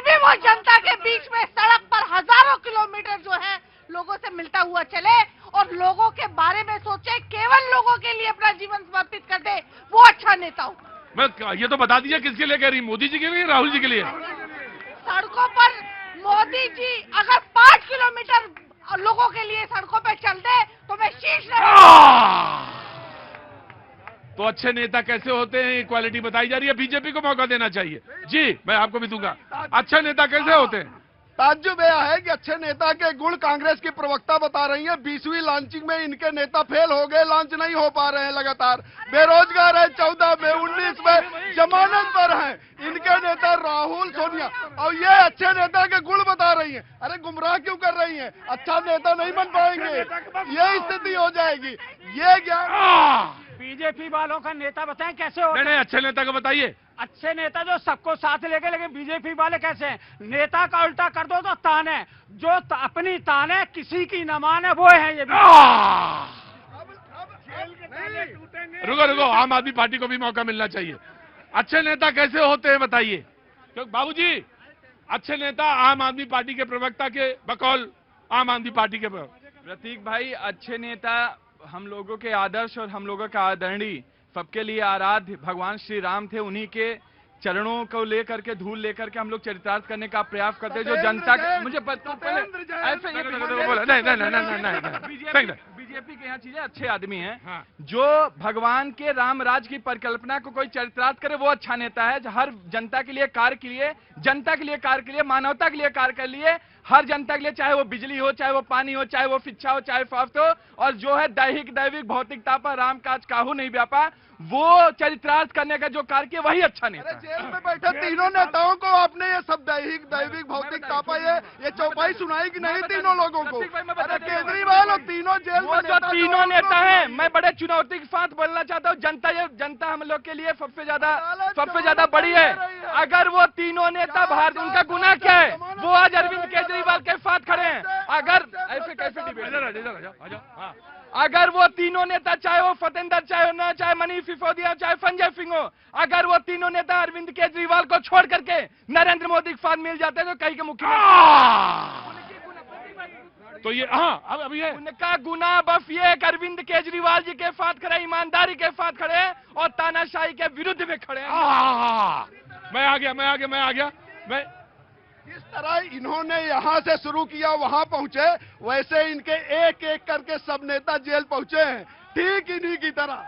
भी वो जनता के बीच में सड़क पर हजारों किलोमीटर जो है लोगों से मिलता हुआ चले और लोगों के बारे में सोचे, केवल लोगों के लिए अपना जीवन समर्पित कर दे, वो अच्छा नेता होता है। मैं ये तो बता दीजिए किसके लिए कह रही, मोदी जी के लिए, राहुल जी के लिए? सड़कों पर मोदी जी अगर 5 किलोमीटर लोगों के लिए सड़कों पे चल दे तो मैं शीश तो अच्छे नेता कैसे होते हैं, क्वालिटी बताई जा रही है। बीजेपी को मौका देना चाहिए। जी मैं आपको भी दूंगा। अच्छे नेता कैसे होते हैं? ताज्जुब यह है कि अच्छे नेता के गुण कांग्रेस की प्रवक्ता बता रही है। 20वीं लॉन्चिंग में इनके नेता फेल हो गए, लॉन्च नहीं हो पा रहे हैं, लगातार बेरोजगार है, 14 में 19 में जमानत पर हैं इनके नेता राहुल सोनिया, और ये अच्छे नेता के गुण बता रही हैं। अरे गुमराह क्यों कर रही हैं? अच्छा नेता नहीं बन पाएंगे, ये स्थिति हो जाएगी। ये ज्ञान बीजेपी वालों का नेता बताएं कैसे हो? नहीं अच्छे नेता को बताइए। अच्छे नेता जो सबको साथ लेके, लेकिन बीजेपी वाले कैसे हैं? नेता का उल्टा कर दो तो तान है, जो अपनी तान है किसी की न माने वो है ये। रुको आम आदमी पार्टी को भी मौका मिलना चाहिए। अच्छे नेता कैसे होते हैं बताइए, क्योंकि बाबूजी अच्छे नेता आम आदमी पार्टी के प्रवक्ता के बकौल आम आदमी पार्टी के प्रतीक भाई, अच्छे नेता हम लोगों के आदर्श और हम लोगों का आदरणीय, सबके लिए आराध्य भगवान श्री राम थे। उन्हीं के चरणों को लेकर के, धूल लेकर के हम लोग चरितार्थ करने का प्रयास करते हैं, जो जनता के मुझे बीजेपी के यहाँ चीजें अच्छे आदमी हैं। हाँ। जो भगवान के राम राज की परिकल्पना को कोई चरितार्थ करे वो अच्छा नेता है। हर जनता के लिए कार्य के लिए, जनता के लिए कार्य के लिए, मानवता के लिए कार्य के लिए, हर जनता के लिए, चाहे वो बिजली हो, चाहे वो पानी हो, चाहे वो शिक्षा हो, चाहे स्वास्थ्य हो, और जो है दैहिक दैविक भौतिकता पर राम काज काहू नहीं व्यापा, वो चरितार्थ करने का जो कार्य किया वही अच्छा नेता है। जेल में बैठे तीनों नेताओं को आपने ये सब दैहिक दैविक भौतिकता पर ये चौपाई सुनाई कि नहीं तीनों लोगों को? अरे केजरीवाल और तीनों जेल में जो तीनों नेता हैं, मैं बड़े चुनौती के साथ बोलना चाहता हूँ, जनता हम लोग के लिए सबसे ज्यादा बड़ी है। अगर वो तीनों नेता भारत, उनका गुनाह क्या है? वो आज अरविंद केजरीवाल के साथ खड़े हैं। अगर ऐसे कैसे डिबेट, अगर वो तीनों नेता, चाहे वो फतेंदर, चाहे मनीष सिसोदिया, चाहे संजय सिंह हो, अगर वो तीनों नेता अरविंद केजरीवाल को छोड़ करके नरेंद्र मोदी के साथ मिल जाते तो कहीं के मुख्यमंत्री, तो ये अब ये उनका गुनाह बस ये अरविंद केजरीवाल जी के साथ खड़े, ईमानदारी के साथ खड़े और तानाशाही के विरुद्ध में खड़े। मैं आ गया। इस तरह इन्होंने यहाँ से शुरू किया, वहाँ पहुँचे, वैसे इनके एक एक करके सब नेता जेल पहुँचे हैं, ठीक इन्हीं की तरह।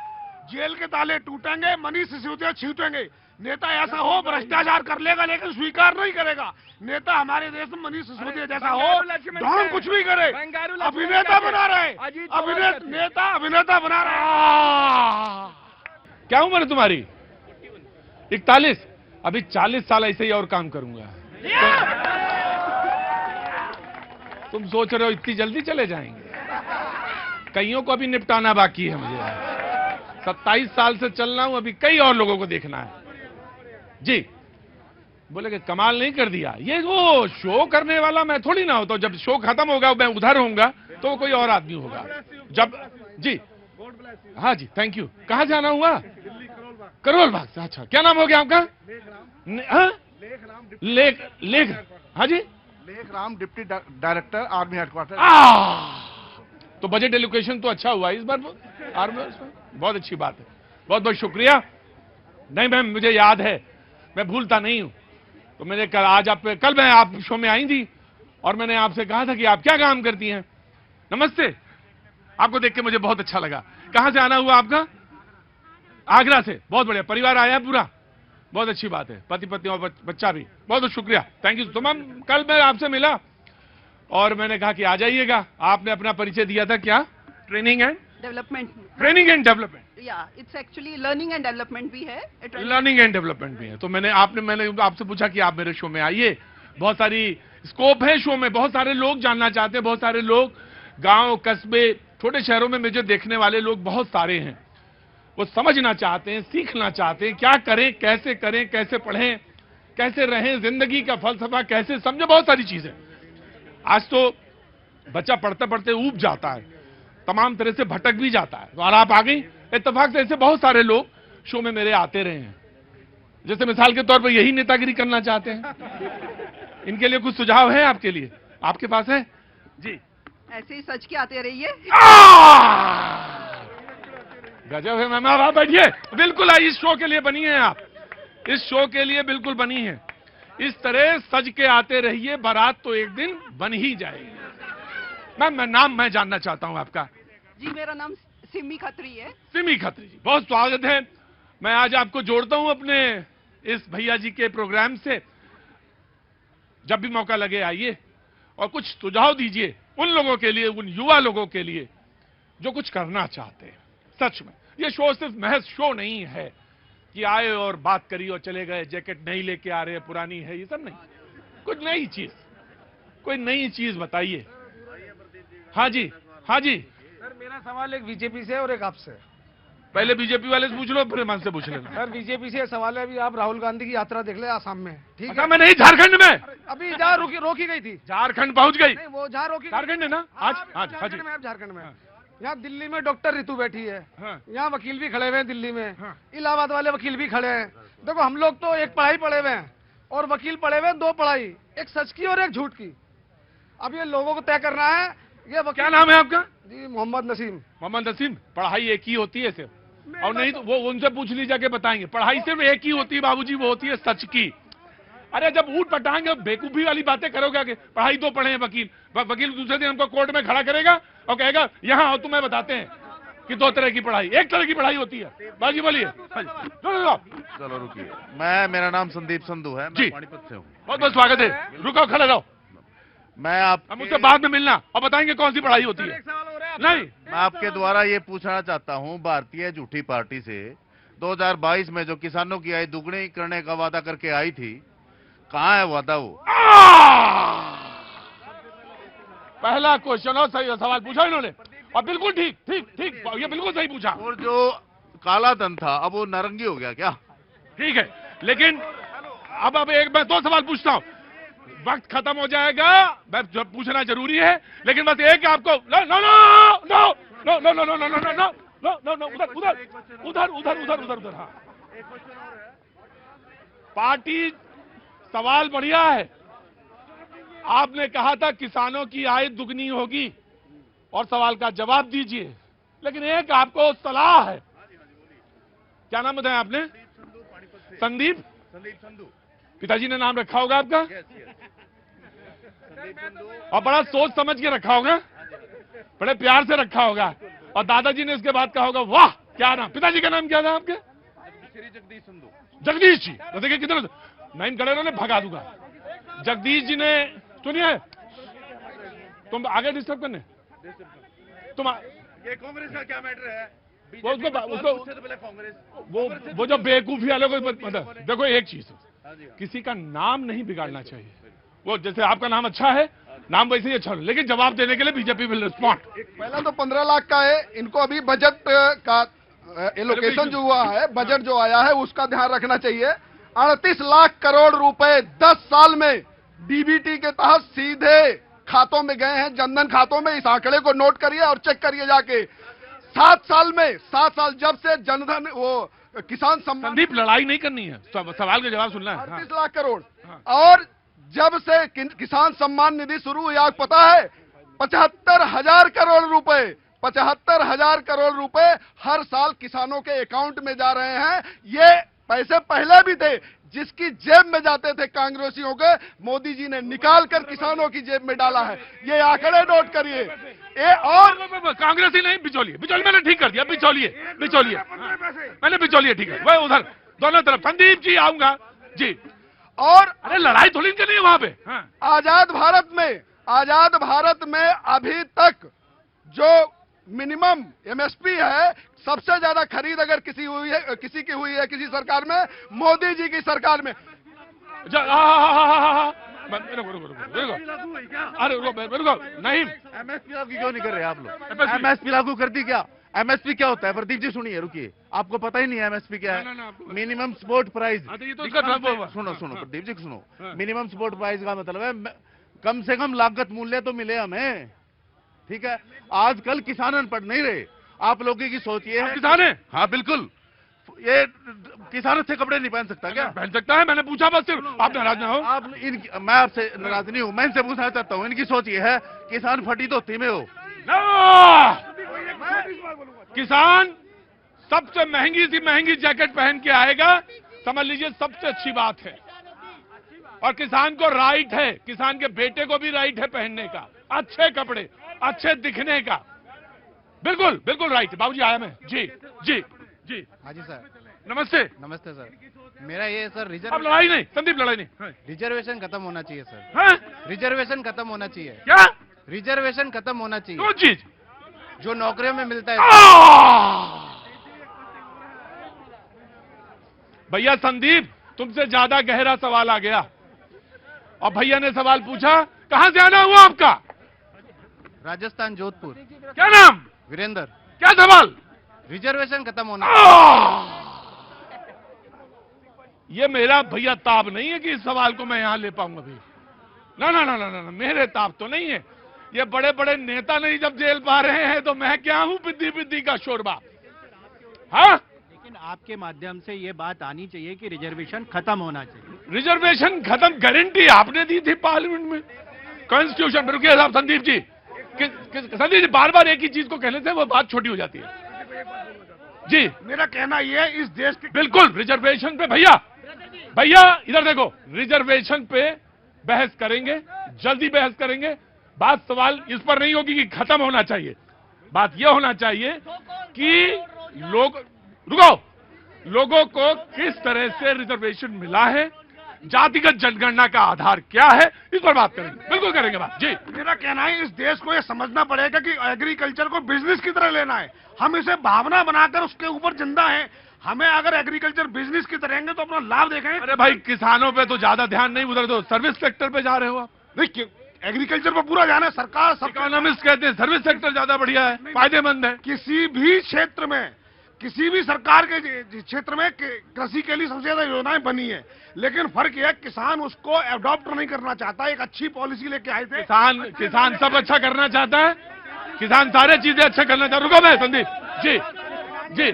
जेल के ताले टूटेंगे, मनीष सिसोदिया छूटेंगे। नेता ऐसा हो भ्रष्टाचार कर लेगा लेकिन स्वीकार नहीं करेगा। नेता हमारे देश में मनीष सिसोदिया जैसा हो, ढोंग कुछ भी करे, अभिनेता बना रहे, अभिनेता बना रहे। क्या उम्र है तुम्हारी? 41। अभी 40 साल ऐसे ही और काम करूंगा। तुम सोच रहे हो इतनी जल्दी चले जाएंगे? कईयों को अभी निपटाना बाकी है मुझे। 27 साल से चल रहा हूं, अभी कई और लोगों को देखना है। जी बोले कि कमाल नहीं कर दिया। ये वो शो करने वाला मैं थोड़ी ना होता हूं। जब शो खत्म होगा मैं उधर होऊंगा तो कोई और आदमी होगा। जब जी हाँ जी थैंक यू। कहाँ जाना हुआ? करोल बाग से। अच्छा, क्या नाम हो गया आपका? हाँ? लेख हाँ जी, लेख Ram, deputy director army headquarter. तो बजट एलोकेशन तो अच्छा हुआ इस बार आर्मी, बहुत अच्छी बात है, बहुत बहुत शुक्रिया। नहीं मैम, मुझे याद है, मैं भूलता नहीं हूं। तो मैंने कल मैं आप शो में आई थी और मैंने आपसे कहा था कि आप क्या काम करती हैं। नमस्ते, आपको देख के मुझे बहुत अच्छा लगा। कहां से आना हुआ आपका? आगरा से। बहुत बढ़िया, परिवार आया पूरा, बहुत अच्छी बात है, पति पत्नी और बच्चा भी। बहुत बहुत शुक्रिया, थैंक यू। तो मैम कल मैं आपसे मिला और मैंने कहा कि आ जाइएगा। आपने अपना परिचय दिया था, क्या? Training and development. Training and development, या it's actually learning and development भी है। लर्निंग एंड डेवलपमेंट भी है। तो मैंने आपसे पूछा कि आप मेरे शो में आइए, बहुत सारी स्कोप है शो में, बहुत सारे लोग जानना चाहते हैं, बहुत सारे लोग गांव कस्बे छोटे शहरों में मुझे देखने वाले लोग बहुत सारे हैं। वो समझना चाहते हैं, सीखना चाहते हैं, क्या करें, कैसे पढ़ें, कैसे रहें, जिंदगी का फलसफा कैसे समझे, बहुत सारी चीजें। आज तो बच्चा पढ़ते पढ़ते ऊब जाता है, तमाम तरह से भटक भी जाता है। और आप आ गई, इत्तेफाक से ऐसे बहुत सारे लोग शो में मेरे आते रहे हैं। जैसे मिसाल के तौर पर यही नेतागिरी करना चाहते हैं, इनके लिए कुछ सुझाव है आपके लिए? आपके पास है जी? ऐसे ही सच के आते रहिए। गजब है मैम, आप बैठिए। बिल्कुल आई, इस शो के लिए बनी है आप, इस शो के लिए बिल्कुल बनी है। इस तरह सज के आते रहिए, बारात तो एक दिन बन ही जाएगी। मैम नाम मैं जानना चाहता हूं आपका। जी मेरा नाम सिमी खत्री है। सिमी खत्री जी, बहुत स्वागत है। मैं आज आपको जोड़ता हूं अपने इस भैया जी के प्रोग्राम से। जब भी मौका लगे आइए और कुछ सुझाव दीजिए उन लोगों के लिए, उन युवा लोगों के लिए जो कुछ करना चाहते हैं। सच में ये शो सिर्फ महज शो नहीं है कि आए और बात करी और चले गए, जैकेट नहीं लेके आ रहे, पुरानी है, ये सब नहीं। कुछ नई चीज, कोई नई चीज बताइए। हाँ जी, हाँ जी सर, मेरा सवाल एक बीजेपी से और एक आपसे। पहले बीजेपी वाले से पूछ लो, फिर मन से पूछ लेना। सर बीजेपी से सवाल है, अभी आप राहुल गांधी की यात्रा देख ले आसाम में, ठीक है? मैं नहीं, झारखंड में अभी जहाँ रोकी गई थी, झारखंड पहुंच गई। नहीं वो जहाँ रोकी, झारखंड है ना? आज झारखंड में। यहाँ दिल्ली में डॉक्टर रितु बैठी है, यहाँ वकील भी खड़े हुए हैं दिल्ली में, इलाहाबाद वाले वकील भी खड़े हैं। देखो हम लोग तो एक पढ़ाई पढ़े हुए हैं और वकील पढ़े हुए हैं, दो पढ़ाई, एक सच की और एक झूठ की। अब ये लोगों को तय करना है। ये क्या नाम है आपका? जी मोहम्मद नसीम। मोहम्मद नसीम, पढ़ाई एक ही होती है सिर्फ, और नहीं तो वो उनसे पूछ लीजिए के बताएंगे। पढ़ाई सिर्फ एक ही होती है बाबूजी, वो होती है सच की। अरे जब ऊट पटाएंगे बेकूफी वाली बातें करोगे आगे। पढ़ाई तो पढ़े हैं वकील, वकील दूसरे दिन हमको कोर्ट में खड़ा करेगा और कहेगा यहाँ आओ तुम्हें बताते हैं कि दो तरह की पढ़ाई, एक तरह की पढ़ाई होती है। बाजी बोलिए। चलो रुकिए, मेरा नाम संदीप संधू है, मैं पानीपत से हूँ। बहुत बहुत स्वागत है, रुको खड़े रहो। हम उससे बाद में मिलना और बताएंगे कौन सी पढ़ाई होती है। नहीं, मैं आपके द्वारा ये पूछना चाहता हूँ, भारतीय झूठी पार्टी से 2022 में जो किसानों की आय दुगनी करने का वादा करके आई थी, कहाँ है वादा वो? पहला क्वेश्चन और सही सवाल पूछा इन्होंने, और बिल्कुल ठीक ठीक ठीक, ये बिल्कुल सही पूछा। और जो काला धन था अब वो नारंगी हो गया क्या? ठीक है, लेकिन अब एक मैं दो सवाल पूछता हूँ, वक्त खत्म हो जाएगा, मैं जब पूछना जरूरी है, लेकिन बस एक आपको no no no no no no no no no no no no no उधर उधर उधर उधर उधर उधर उधर। हाँ, पार्टी सवाल बढ़िया है। आपने कहा था किसानों की आय दुगनी होगी और सवाल का जवाब दीजिए, लेकिन एक आपको सलाह है। क्या नाम बताया आपने? संदीप संधू। पिताजी ने नाम रखा होगा आपका, और बड़ा सोच समझ के रखा होगा, बड़े प्यार से रखा होगा, और दादाजी ने इसके बाद कहा होगा वाह क्या नाम। पिताजी का नाम क्या था आपके? श्री जगदीश संधू। जगदीश जी, तो देखिए कितने मैं इन कड़े भगा दूंगा। जगदीश जी ने, सुनिए, तुम आगे डिस्टर्ब करने, तुम ये कांग्रेस का क्या मैटर है? वो जो बेवकूफी वाले को मतलब, देखो एक चीज, किसी का नाम नहीं बिगाड़ना चाहिए। वो जैसे आपका नाम अच्छा है, नाम वैसे ही अच्छा है, लेकिन जवाब देने के लिए बीजेपी विल रिस्पॉन्ड। पहला तो 15 लाख का है, इनको अभी बजट का एलोकेशन जो हुआ है, बजट जो आया है उसका ध्यान रखना चाहिए। 38 लाख करोड़ रुपए 10 साल में डीबीटी के तहत सीधे खातों में गए हैं, जनधन खातों में। इस आंकड़े को नोट करिए और चेक करिए जाके। 7 साल में, 7 साल जब से जनधन वो किसान सम्मान। संदीप, लड़ाई नहीं करनी है, सवाल का जवाब सुनना है। 38 लाख करोड़। और जब से किसान सम्मान निधि शुरू हुई, आपको पता है 75,000 करोड़ रुपए, 75,000 करोड़ रुपए हर साल किसानों के अकाउंट में जा रहे हैं। ये पैसे पहले भी थे, जिसकी जेब में जाते थे कांग्रेसियों के, मोदी जी ने निकाल कर किसानों की जेब में डाला है। ये आंकड़े नोट करिए। और कांग्रेसी नहीं, बिचौलिए, बिचौलिए मैंने ठीक कर दिया, बिचौलिए, बिचौलिए मैंने बिचौलिए ठीक है। वह उधर दोनों तरफ। संदीप जी आऊंगा जी। और अरे लड़ाई थोड़ी करनी है वहां पे। आजाद भारत में अभी तक जो मिनिमम एमएसपी है, सबसे ज्यादा खरीद अगर किसी की हुई है किसी सरकार में, मोदी जी की सरकार में। अरे रुको, नहीं एमएसपी लागू क्यों नहीं कर रहे आप लोग? एमएसपी लागू कर दी क्या? एमएसपी क्या होता है? प्रदीप जी सुनिए, रुकिए, आपको पता ही नहीं है एमएसपी क्या है? Minimum support price. सुनो प्रदीप जी सुनो, मिनिमम सपोर्ट प्राइस का मतलब है कम से कम लागत मूल्य तो मिले हमें, ठीक है? आजकल किसान अनपढ़ नहीं रहे। आप लोगों की सोच ये है, किसान है, हाँ बिल्कुल, ये किसान से कपड़े नहीं पहन सकता क्या? पहन सकता है, मैंने पूछा बस, सिर्फ आप नाराज ना हो। मैं आपसे नाराज नहीं हूँ, मैं इनसे पूछना चाहता हूँ, इनकी सोच ये है किसान फटी धोती में हो। किसान सबसे महंगी जैकेट पहन के आएगा, समझ लीजिए सबसे अच्छी बात है। और किसान को राइट है, किसान के बेटे को भी राइट है पहनने का अच्छे कपड़े, अच्छे दिखने का। बिल्कुल बिल्कुल राइट। बाबूजी आया मैं। जी जी जी। हाँ जी सर, नमस्ते। नमस्ते सर। मेरा ये सर अब लड़ाई नहीं संदीप, लड़ाई नहीं, रिजर्वेशन खत्म होना चाहिए सर। रिजर्वेशन खत्म होना चाहिए। क्या? रिजर्वेशन खत्म होना चाहिए। कौन चीज? जो नौकरियों में मिलता है। भैया संदीप, तुमसे ज्यादा गहरा सवाल आ गया। और भैया ने सवाल पूछा, कहां से आना हुआ आपका? राजस्थान, जोधपुर। क्या नाम? वीरेंद्र। क्या सवाल? रिजर्वेशन खत्म होना। ये मेरा भैया ताब नहीं है कि इस सवाल को मैं यहां ले पाऊंगा अभी। ना ना ना ना ना, मेरे ताब तो नहीं है। ये बड़े बड़े नेता नहीं जब जेल पा रहे हैं तो मैं क्या हूं बिद्दी का शोरबा। हाँ, लेकिन आपके माध्यम से ये बात आनी चाहिए कि रिजर्वेशन खत्म होना चाहिए। रिजर्वेशन खत्म गारंटी आपने दी थी पार्लियामेंट में, कॉन्स्टिट्यूशन में। रुकिए साहब, संदीप जी, संदीप जी बार बार एक ही चीज को कहने से वो बात छोटी हो जाती है। जी, मेरा कहना ये इस देश के बिल्कुल रिजर्वेशन पे भैया इधर देखो, रिजर्वेशन पे बहस करेंगे, जल्दी बहस करेंगे। बात सवाल इस पर नहीं होगी कि खत्म होना चाहिए, बात यह होना चाहिए कि लोगों को किस तरह से रिजर्वेशन मिला है, जातिगत जनगणना का आधार क्या है, इस पर बात करेंगे। बिल्कुल करेंगे बात। जी, मेरा कहना है इस देश को यह समझना पड़ेगा कि एग्रीकल्चर को बिजनेस की तरह लेना है। हम इसे भावना बनाकर उसके ऊपर जिंदा है। हमें अगर एग्रीकल्चर बिजनेस की तरह तो अपना लाभ देखेंगे। अरे भाई, किसानों पे तो ज्यादा ध्यान नहीं, उधर तो सर्विस सेक्टर पे जा रहे हो आप। नहीं, एग्रीकल्चर पर पूरा जाना है। सरकार सब इकोनॉमिस्ट कहते हैं सर्विस सेक्टर ज्यादा बढ़िया है, फायदेमंद है। किसी भी क्षेत्र में, किसी भी सरकार के क्षेत्र में कृषि के लिए सबसे ज्यादा योजनाएं बनी है, लेकिन फर्क यह है किसान उसको अडॉप्ट नहीं करना चाहता। एक अच्छी पॉलिसी लेके आए थे। किसान सब अच्छा करना चाहता है, किसान सारे चीजें अच्छा करना चाहता है। रुको मैं संदीप जी जी।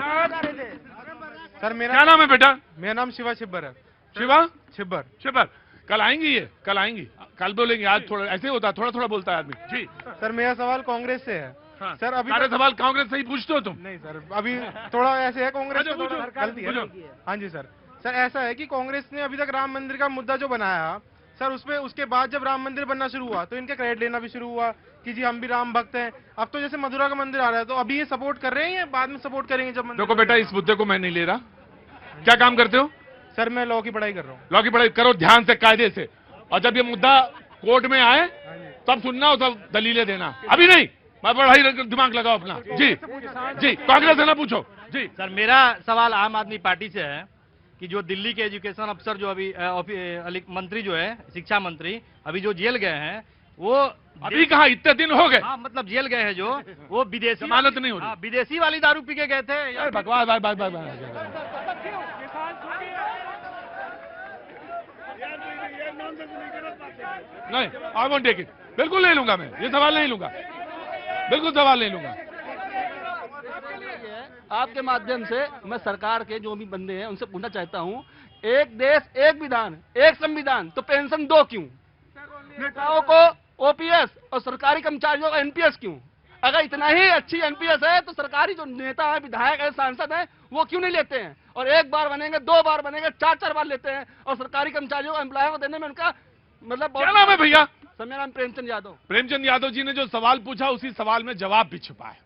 सर मेरा क्या नाम है बेटा? मेरा नाम शिवा छिब्बर है। शिवा छिब्बर। कल आएंगी, ये कल आएंगी, कल बोलेंगे। आज थोड़ा ऐसे होता है, थोड़ा थोड़ा बोलता है आदमी। जी सर, मेरा सवाल कांग्रेस से है। हाँ, सर अभी सारे सवाल कांग्रेस से ही पूछते हो तुम? नहीं सर, अभी थोड़ा ऐसे है, कांग्रेस में थोड़ा गलती है। हाँ जी सर, ऐसा है कि कांग्रेस ने अभी तक राम मंदिर का मुद्दा जो बनाया सर, उसमें उसके बाद जब राम मंदिर बनना शुरू हुआ तो इनके क्रेडिट लेना भी शुरू हुआ कि जी हम भी राम भक्त हैं। अब तो जैसे मथुरा का मंदिर आ रहा है, तो अभी ये सपोर्ट कर रहे हैं या बाद में सपोर्ट करेंगे जब मंदिर? देखो बेटा, इस मुद्दे को मैं नहीं ले रहा। क्या काम करते हो? सर मैं लॉ की पढ़ाई कर रहा हूँ। लॉ की पढ़ाई करो ध्यान से, कायदे से, और जब ये मुद्दा कोर्ट में आए तब सुनना हो, तब दलीलें देना, अभी नहीं। मैं पढ़ाई दिमाग लगाओ अपना। जी जी, कांग्रेस से ना पूछो। जी सर, मेरा सवाल आम आदमी पार्टी से है कि जो दिल्ली के एजुकेशन अफसर जो अभी मंत्री जो है, शिक्षा मंत्री, अभी जो जेल गए हैं, वो अभी कहा, इतने दिन हो गए। हाँ, मतलब जेल गए हैं जो, वो विदेशी जमानत नहीं हो रही। विदेशी वाली दारू पी के गए थे। बकवास नहीं, आई वोंट टेक इट। बिल्कुल नहीं लूंगा मैं, ये सवाल नहीं लूंगा, बिल्कुल सवाल नहीं लूंगा। आपके माध्यम से मैं सरकार के जो भी बंदे हैं उनसे पूछना चाहता हूं, एक देश एक विधान एक संविधान, तो पेंशन दो क्यों? नेताओं को ओपीएस और सरकारी कर्मचारियों को एनपीएस क्यों? अगर इतना ही अच्छी एनपीएस है तो सरकारी जो नेता है, विधायक है, सांसद है, वो क्यों नहीं लेते हैं? और एक बार बनेंगे, 2 बार बनेंगे, 4-4 बार लेते हैं, और सरकारी कर्मचारियों को, एम्प्लॉय को देने में उनका मतलब क्या नाम है भैया? सर मेरा नाम प्रेमचंद यादव। प्रेमचंद यादव जी ने जो सवाल पूछा उसी सवाल में जवाब भी छुपा है।